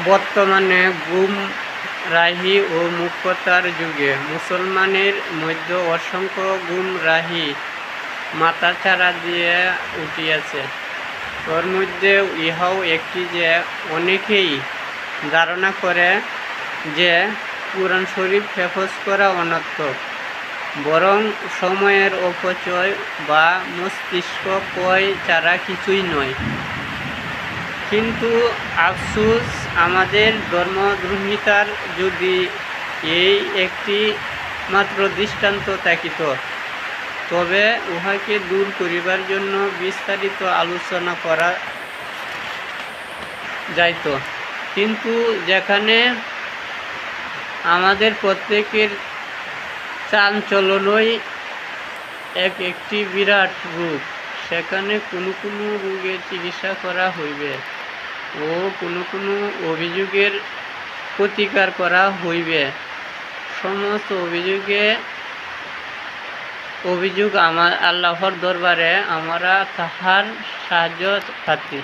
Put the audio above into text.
বর্তমানে গুমরাহি ও মূর্খতার যুগে মুসলমানের মধ্যে অসংখ্য গুমরাহি মাথাচাড়া দিয়ে উঠিয়াছে। ওর মধ্যে ইহাও একটি যে অনেকেই ধারণা করে যে কুরআন শরীফ হেফজ করা অনর্থক, বরং সময়ের অপচয় বা মস্তিষ্ক ক্ষয় ছাড়া কিছুই নয়। কিন্তু আফসোস, আমাদের ধর্মদ্রোহিতার যদি এই একটি মাত্র দৃষ্টান্ত থাকিত, তবে উহাকে দূর করিবার জন্য বিস্তারিত আলোচনা করা যাইত। কিন্তু যেখানে আমাদের প্রত্যেকের চাঞ্চল্যই একটি বিরাট রোগ, সেখানে কোনো কোনো রোগের চিকিৎসা করা হইবে ও কোনো কোনো অভিযোগের প্রতিকার করা হইবে। সমস্ত অভিযোগ আমার আল্লাহর দরবারে আমরা তাহার সাহায্য প্রার্থী।